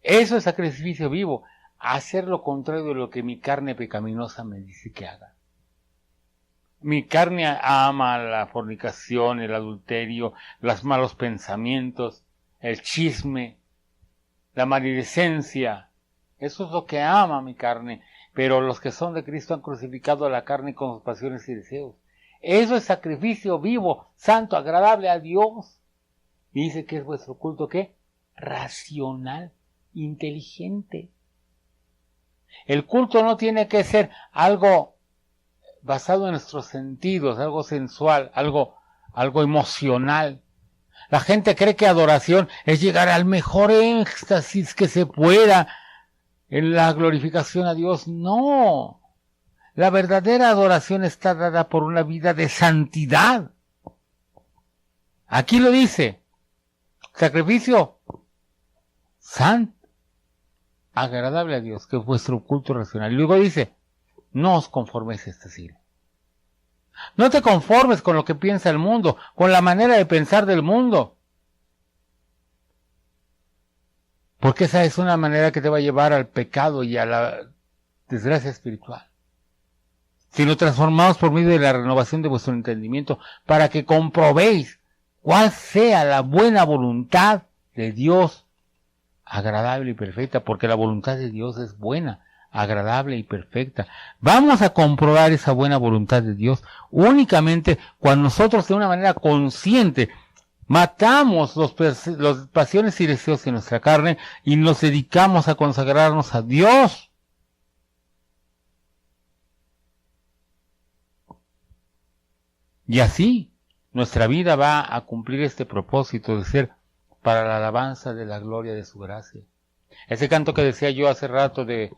Eso es sacrificio vivo, hacer lo contrario de lo que mi carne pecaminosa me dice que haga. Mi carne ama la fornicación, el adulterio, los malos pensamientos, el chisme, la maledicencia. Eso es lo que ama mi carne. Pero los que son de Cristo han crucificado a la carne con sus pasiones y deseos. Eso es sacrificio vivo, santo, agradable a Dios. Y dice que es vuestro culto, ¿qué? Racional, inteligente. El culto no tiene que ser algo basado en nuestros sentidos, algo sensual, algo emocional. La gente cree que adoración es llegar al mejor éxtasis que se pueda en la glorificación a Dios. No. La verdadera adoración está dada por una vida de santidad. Aquí lo dice: sacrificio santo, agradable a Dios, que es vuestro culto racional. Y luego dice: no os conforméis a este siglo. No te conformes con lo que piensa el mundo, con la manera de pensar del mundo. Porque esa es una manera que te va a llevar al pecado y a la desgracia espiritual. Sino transformaos por medio de la renovación de vuestro entendimiento, para que comprobéis cuál sea la buena voluntad de Dios, agradable y perfecta, porque la voluntad de Dios es buena, agradable y perfecta. Vamos a comprobar esa buena voluntad de Dios únicamente cuando nosotros, de una manera consciente, Matamos las pasiones y deseos de nuestra carne y nos dedicamos a consagrarnos a Dios. Y así nuestra vida va a cumplir este propósito de ser para la alabanza de la gloria de su gracia. Ese canto que decía yo hace rato de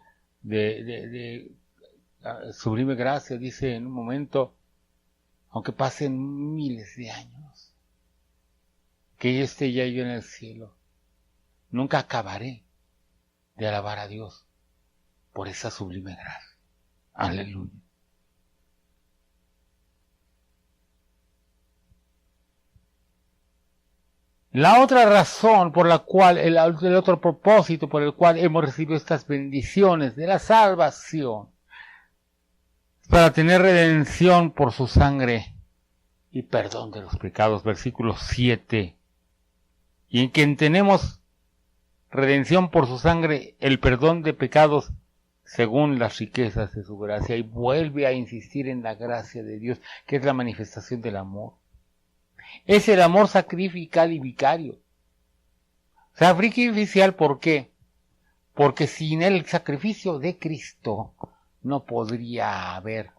sublime gracia, dice en un momento, aunque pasen miles de años, que yo esté ya yo en el cielo, nunca acabaré de alabar a Dios por esa sublime gracia. Aleluya. La otra razón por la cual, el otro propósito por el cual hemos recibido estas bendiciones de la salvación, para tener redención por su sangre y perdón de los pecados, versículo 7. Y en quien tenemos redención por su sangre, el perdón de pecados según las riquezas de su gracia. Y vuelve a insistir en la gracia de Dios, que es la manifestación del amor. Es el amor sacrificial y vicario. Sacrificial, ¿por qué? Porque sin el sacrificio de Cristo no podría haber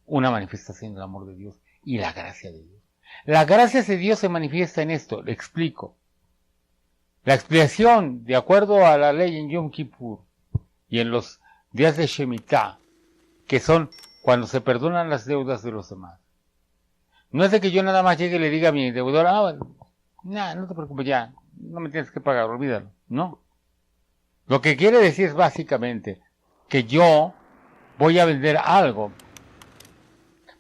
una manifestación del amor de Dios y la gracia de Dios. La gracia de Dios se manifiesta en esto, le explico. La expiación, de acuerdo a la ley en Yom Kippur y en los días de Shemitah, que son cuando se perdonan las deudas de los demás. No es de que yo nada más llegue y le diga a mi deudor, no te preocupes ya, no me tienes que pagar, olvídalo. No. Lo que quiere decir es básicamente que yo voy a vender algo,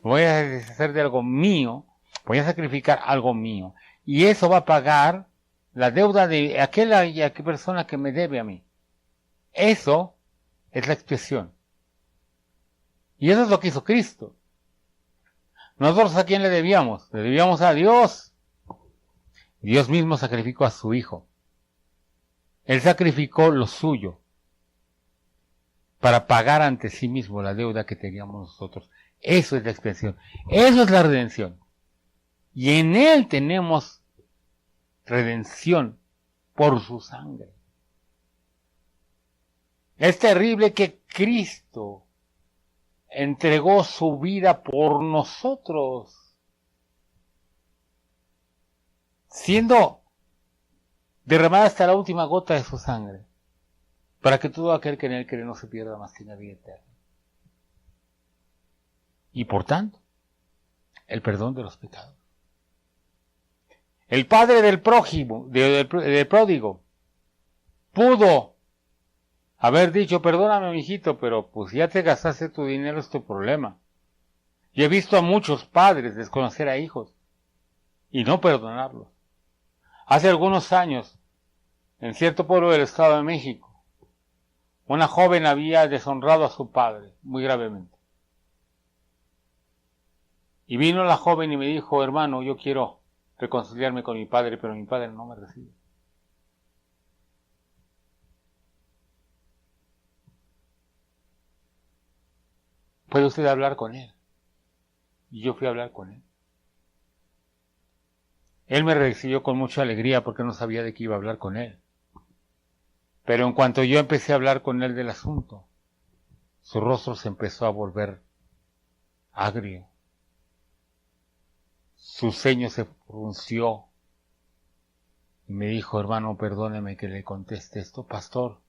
voy a deshacer de algo mío, voy a sacrificar algo mío, y eso va a pagar la deuda de aquella persona que me debe a mí. Eso es la expiación. Y eso es lo que hizo Cristo. Nosotros ¿a quién le debíamos? Le debíamos a Dios. Dios mismo sacrificó a su Hijo. Él sacrificó lo suyo para pagar ante sí mismo la deuda que teníamos nosotros. Eso es la expiación. Eso es la redención. Y en Él tenemos redención por su sangre. Es terrible que Cristo entregó su vida por nosotros, siendo derramada hasta la última gota de su sangre, para que todo aquel que en él cree no se pierda, mas tenga vida eterna. Y por tanto, el perdón de los pecados. El padre del prójimo, del pródigo, pudo haber dicho, perdóname, mijito, pero pues ya te gastaste tu dinero, es tu problema. Y he visto a muchos padres desconocer a hijos y no perdonarlos. Hace algunos años, en cierto pueblo del Estado de México, una joven había deshonrado a su padre muy gravemente. Y vino la joven y me dijo, hermano, yo quiero reconciliarme con mi padre, pero mi padre no me recibe. ¿Puede usted hablar con él? Y yo fui a hablar con él. Él me recibió con mucha alegría porque no sabía de qué iba a hablar con él. Pero en cuanto yo empecé a hablar con él del asunto, su rostro se empezó a volver agrio. Su ceño se frunció y me dijo, hermano, perdóneme que le conteste esto, pastor,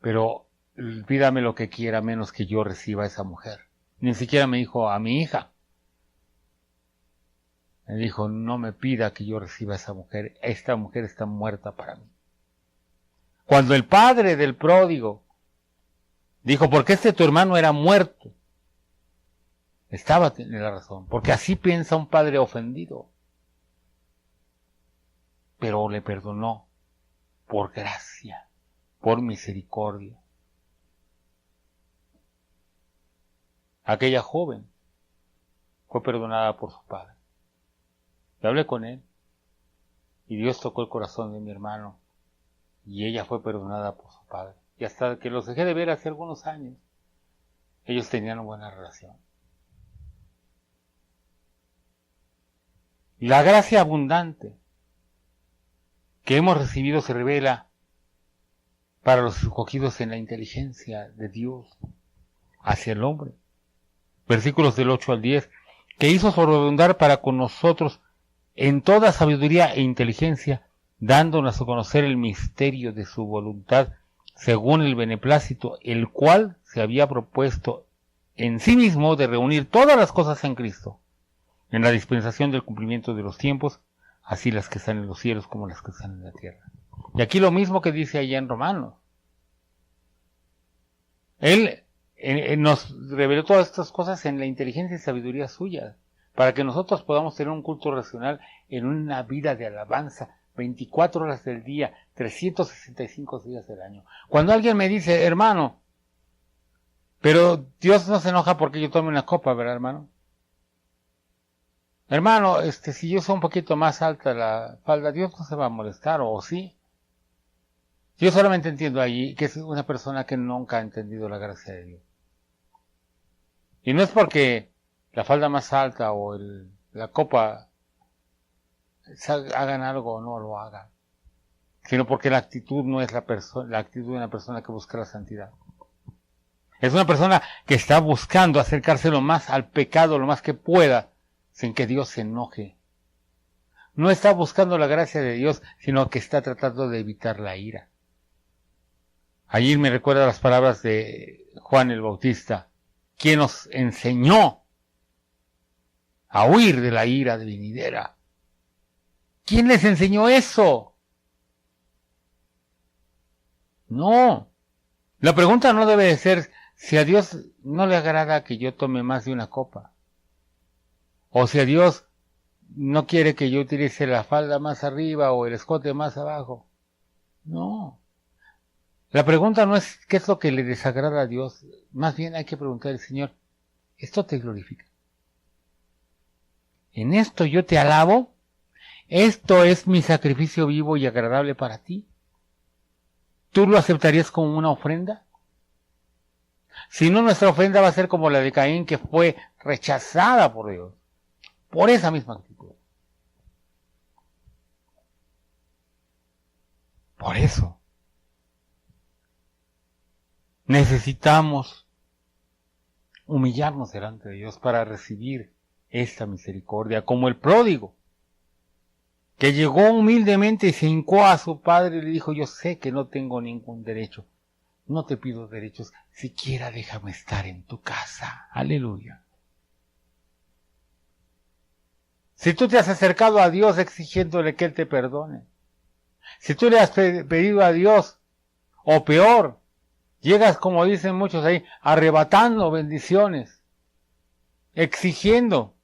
pero pídame lo que quiera menos que yo reciba a esa mujer. Ni siquiera me dijo a mi hija. Me dijo, no me pida que yo reciba a esa mujer. Esta mujer está muerta para mí. Cuando el padre del pródigo dijo, porque tu hermano era muerto, estaba en la razón, porque así piensa un padre ofendido. Pero le perdonó por gracia, por misericordia. Aquella joven fue perdonada por su padre. Yo hablé con él y Dios tocó el corazón de mi hermano y ella fue perdonada por su padre. Y hasta que los dejé de ver hace algunos años, ellos tenían una buena relación. La gracia abundante que hemos recibido se revela para los escogidos en la inteligencia de Dios hacia el hombre. Versículos del 8 al 10, que hizo sobreabundar para con nosotros en toda sabiduría e inteligencia, dándonos a conocer el misterio de su voluntad, según el beneplácito, el cual se había propuesto en sí mismo de reunir todas las cosas en Cristo, en la dispensación del cumplimiento de los tiempos, así las que están en los cielos como las que están en la tierra. Y aquí lo mismo que dice allá en Romanos. Él nos reveló todas estas cosas en la inteligencia y sabiduría suya, para que nosotros podamos tener un culto racional en una vida de alabanza, 24 horas del día, 365 días del año. Cuando alguien me dice, hermano, pero Dios no se enoja porque yo tome una copa, ¿verdad, hermano? Hermano, si yo soy un poquito más alta la falda, Dios no se va a molestar, ¿o sí? Yo solamente entiendo allí que es una persona que nunca ha entendido la gracia de Dios. Y no es porque la falda más alta o la copa hagan algo o no lo hagan, sino porque la actitud no es la actitud de una persona que busca la santidad. Es una persona que está buscando acercarse lo más al pecado, lo más que pueda, sin que Dios se enoje. No está buscando la gracia de Dios, sino que está tratando de evitar la ira. Allí me recuerda las palabras de Juan el Bautista, quien nos enseñó a huir de la ira venidera. ¿Quién les enseñó eso? No. La pregunta no debe de ser si a Dios no le agrada que yo tome más de una copa. O si a Dios no quiere que yo utilice la falda más arriba o el escote más abajo. No. La pregunta no es qué es lo que le desagrada a Dios. Más bien hay que preguntar al Señor, ¿esto te glorifica? ¿En esto yo te alabo? ¿Esto es mi sacrificio vivo y agradable para ti? ¿Tú lo aceptarías como una ofrenda? Si no, nuestra ofrenda va a ser como la de Caín, que fue rechazada por Dios, por esa misma actitud. Por eso necesitamos humillarnos delante de Dios para recibir esta misericordia, como el pródigo, que llegó humildemente y se hincó a su padre y le dijo, yo sé que no tengo ningún derecho, no te pido derechos, siquiera déjame estar en tu casa. Aleluya. Si tú te has acercado a Dios exigiéndole que Él te perdone, si tú le has pedido a Dios, o peor, llegas, como dicen muchos ahí, arrebatando bendiciones, exigiendo,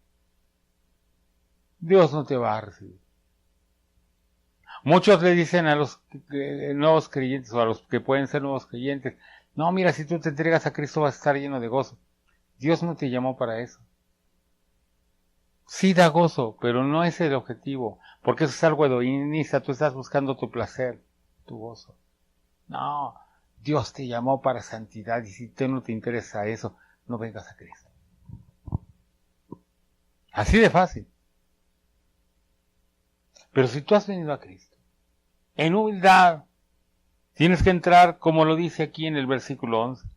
Dios no te va a recibir. Muchos le dicen a los nuevos creyentes o a los que pueden ser nuevos creyentes, no, mira, si tú te entregas a Cristo vas a estar lleno de gozo. Dios no te llamó para eso. Sí da gozo, pero no es el objetivo, porque eso es algo hedonista, tú estás buscando tu placer, tu gozo. No, Dios te llamó para santidad y si no te interesa eso, no vengas a Cristo. Así de fácil. Pero si tú has venido a Cristo, en humildad, tienes que entrar, como lo dice aquí en el versículo 11.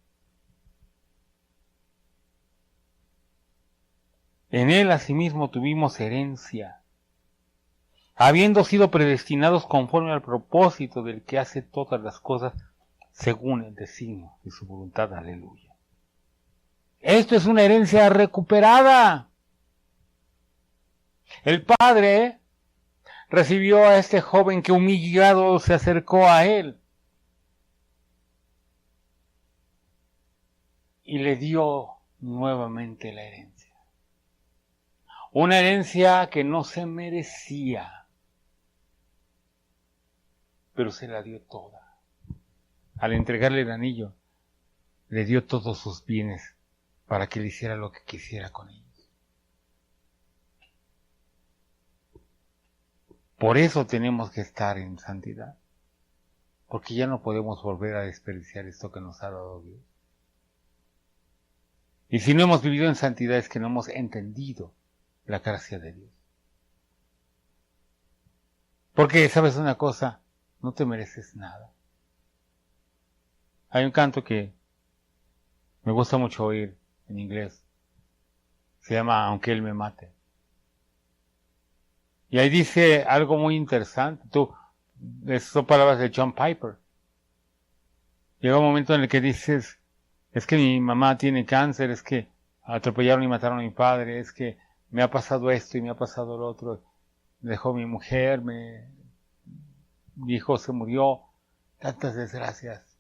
En Él asimismo tuvimos herencia, habiendo sido predestinados conforme al propósito del que hace todas las cosas según el designio de su voluntad. Aleluya. Esto es una herencia recuperada. El Padre recibió a este joven que humillado se acercó a Él y le dio nuevamente la herencia. Una herencia que no se merecía, pero se la dio toda. Al entregarle el anillo, le dio todos sus bienes para que le hiciera lo que quisiera con ellos. Por eso tenemos que estar en santidad, porque ya no podemos volver a desperdiciar esto que nos ha dado Dios. Y si no hemos vivido en santidad es que no hemos entendido la gracia de Dios. Porque, ¿sabes una cosa? No te mereces nada. Hay un canto que me gusta mucho oír en inglés. Se llama Aunque Él me mate. Y ahí dice algo muy interesante. Son palabras de John Piper. Llega un momento en el que dices, es que mi mamá tiene cáncer, es que atropellaron y mataron a mi padre, es que me ha pasado esto y me ha pasado lo otro. Me dejó mi mujer, mi hijo se murió, tantas desgracias.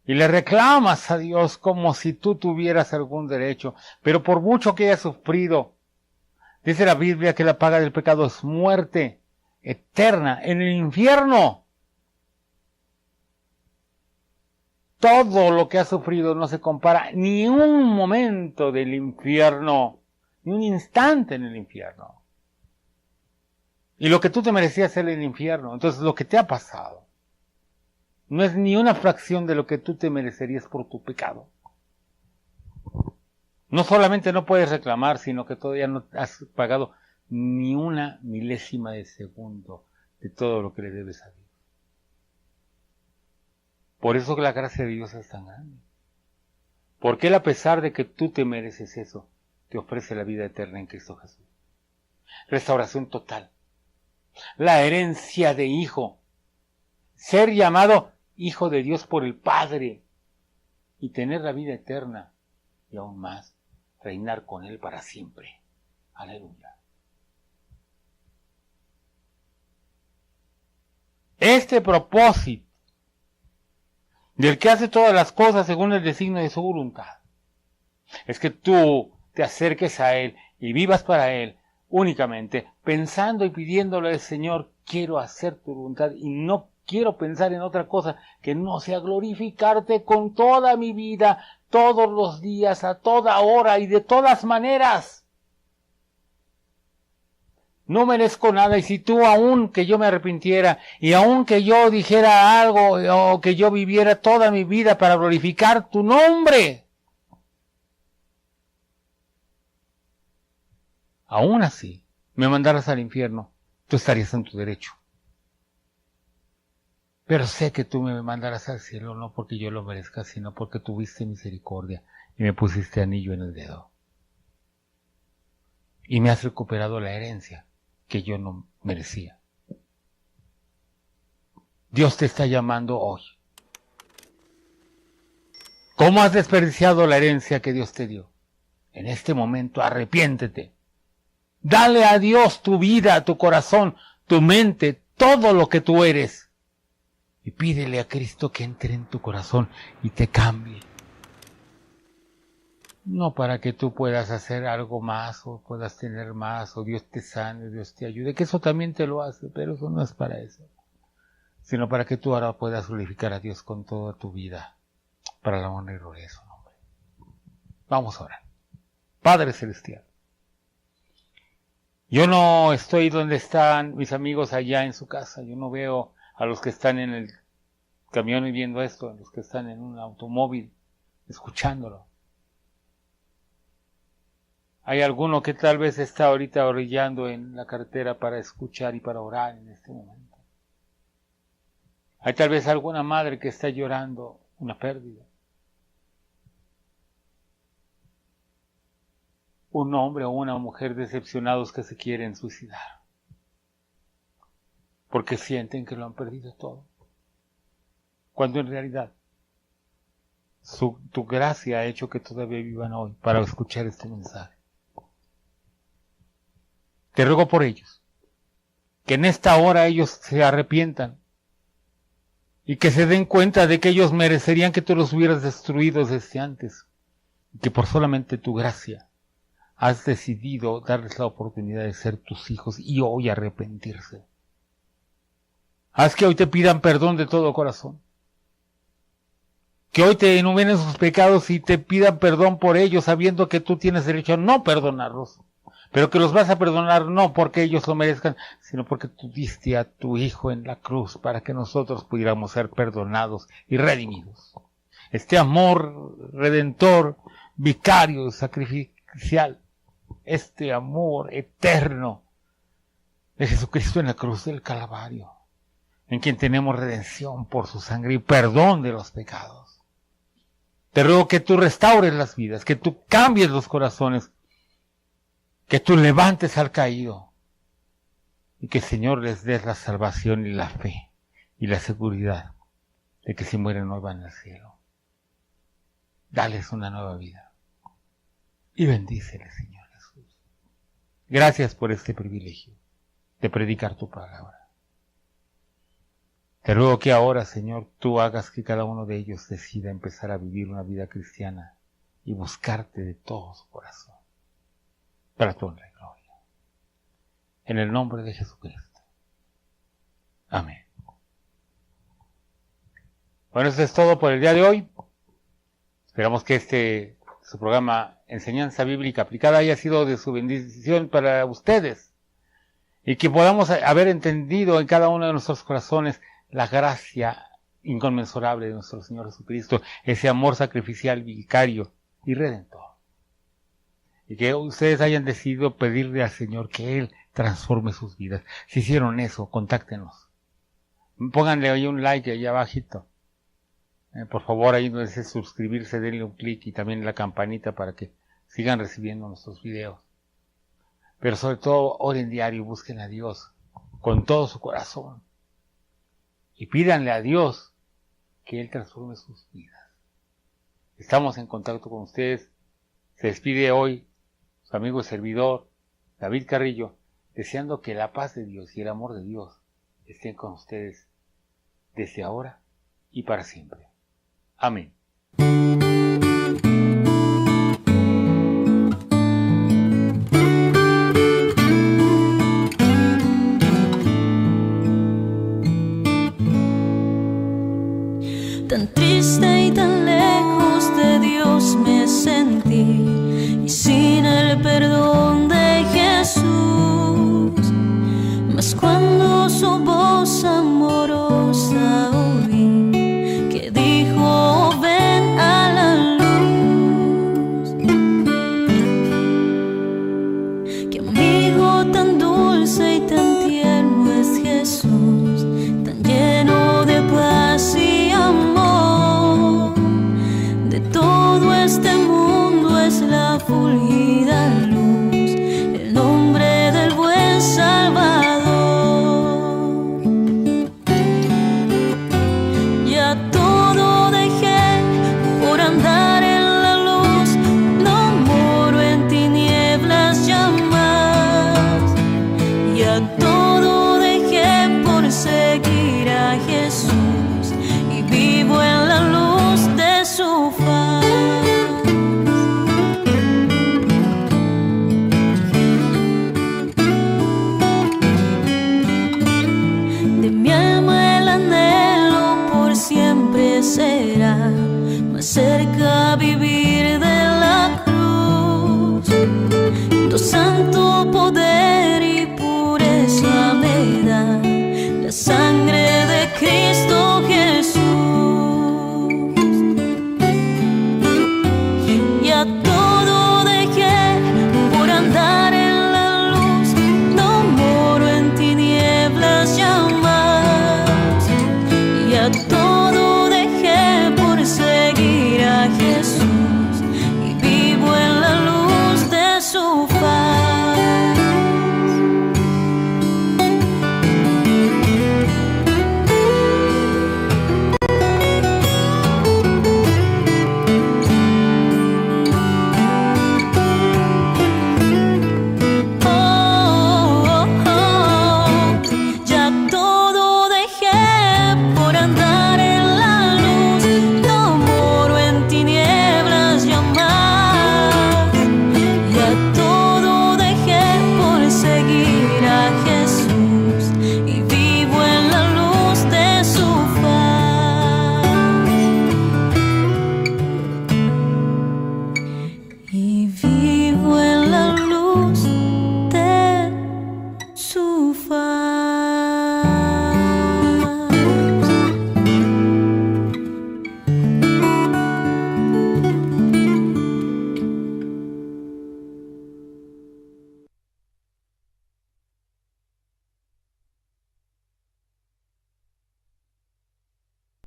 Y le reclamas a Dios como si tú tuvieras algún derecho, pero por mucho que hayas sufrido, dice la Biblia que la paga del pecado es muerte eterna en el infierno. Todo lo que has sufrido no se compara ni un momento del infierno, ni un instante en el infierno. Y lo que tú te merecías es el infierno. Entonces lo que te ha pasado no es ni una fracción de lo que tú te merecerías por tu pecado. No solamente no puedes reclamar, sino que todavía no has pagado ni una milésima de segundo de todo lo que le debes a Dios. Por eso que la gracia de Dios es tan grande. Porque Él, a pesar de que tú te mereces eso, te ofrece la vida eterna en Cristo Jesús. Restauración total. La herencia de hijo. Ser llamado hijo de Dios por el Padre. Y tener la vida eterna. Y aún más, reinar con Él para siempre. Aleluya. Este propósito del que hace todas las cosas según el designio de su voluntad, es que tú te acerques a Él y vivas para Él únicamente, pensando y pidiéndole al Señor, quiero hacer tu voluntad y no quiero pensar en otra cosa que no sea glorificarte con toda mi vida, todos los días, a toda hora y de todas maneras. No merezco nada, y si tú, aun que yo me arrepintiera, y aun que yo dijera algo, o que yo viviera toda mi vida para glorificar tu nombre, aún así me mandaras al infierno, tú estarías en tu derecho. Pero sé que tú me mandarás al cielo, no porque yo lo merezca, sino porque tuviste misericordia y me pusiste anillo en el dedo. Y me has recuperado la herencia que yo no merecía. Dios te está llamando hoy. ¿Cómo has desperdiciado la herencia que Dios te dio? En este momento arrepiéntete. Dale a Dios tu vida, tu corazón, tu mente, todo lo que tú eres. Y pídele a Cristo que entre en tu corazón y te cambie. No para que tú puedas hacer algo más o puedas tener más o Dios te sane, Dios te ayude, que eso también te lo hace, pero eso no es para eso. Sino para que tú ahora puedas glorificar a Dios con toda tu vida, para la honra y gloria de su nombre. Vamos a orar. Padre Celestial, yo no estoy donde están mis amigos allá en su casa, yo no veo a los que están en el camión y viendo esto, a los que están en un automóvil escuchándolo. Hay alguno que tal vez está ahorita orillando en la carretera para escuchar y para orar en este momento. Hay tal vez alguna madre que está llorando una pérdida. Un hombre o una mujer decepcionados que se quieren suicidar. Porque sienten que lo han perdido todo. Cuando en realidad tu gracia ha hecho que todavía vivan hoy para escuchar este mensaje. Te ruego por ellos, que en esta hora ellos se arrepientan y que se den cuenta de que ellos merecerían que tú los hubieras destruido desde antes, y que por solamente tu gracia has decidido darles la oportunidad de ser tus hijos y hoy arrepentirse. Haz que hoy te pidan perdón de todo corazón, que hoy te enumeren sus pecados y te pidan perdón por ellos, sabiendo que tú tienes derecho a no perdonarlos. Pero que los vas a perdonar no porque ellos lo merezcan, sino porque tú diste a tu Hijo en la cruz para que nosotros pudiéramos ser perdonados y redimidos. Este amor redentor, vicario, sacrificial, este amor eterno, de Jesucristo en la cruz del Calvario, en quien tenemos redención por su sangre y perdón de los pecados. Te ruego que tú restaures las vidas, que tú cambies los corazones, que tú levantes al caído y que, Señor, les des la salvación y la fe y la seguridad de que si mueren hoy van al cielo. Dales una nueva vida y bendíceles, Señor Jesús. Gracias por este privilegio de predicar tu palabra. Te ruego que ahora, Señor, tú hagas que cada uno de ellos decida empezar a vivir una vida cristiana y buscarte de todo su corazón, para tu honra y gloria. En el nombre de Jesucristo. Amén. Bueno, eso es todo por el día de hoy. Esperamos que su programa Enseñanza Bíblica Aplicada haya sido de su bendición para ustedes y que podamos haber entendido en cada uno de nuestros corazones la gracia inconmensurable de nuestro Señor Jesucristo, ese amor sacrificial, vicario y redentor. Y que ustedes hayan decidido pedirle al Señor que Él transforme sus vidas. Si hicieron eso, contáctenos. Pónganle ahí un like ahí abajito. Por favor, ahí no dice suscribirse, denle un clic y también la campanita para que sigan recibiendo nuestros videos. Pero sobre todo, oren diario y busquen a Dios con todo su corazón. Y pídanle a Dios que Él transforme sus vidas. Estamos en contacto con ustedes. Se despide hoy su amigo y servidor, David Carrillo, deseando que la paz de Dios y el amor de Dios estén con ustedes desde ahora y para siempre. Amén. Tan triste y tan lejos de Dios me sentí, y sin el perdón de Jesús. Mas cuando su voz amorosa oí, que dijo ven a la luz, que amigo tan dulce y tan tierno es Jesús, tan lleno de paz y amor. De todo este mundo es la fulgida luz, el nombre del buen Salvador. Ya todo dejé por andar en la luz, no moro en tinieblas ya más. Ya todo dejé por seguir a Jesús y vivo en la luz de su faz. De mi alma el anhelo por siempre será más cerca vivir de la cruz. Tu santo poder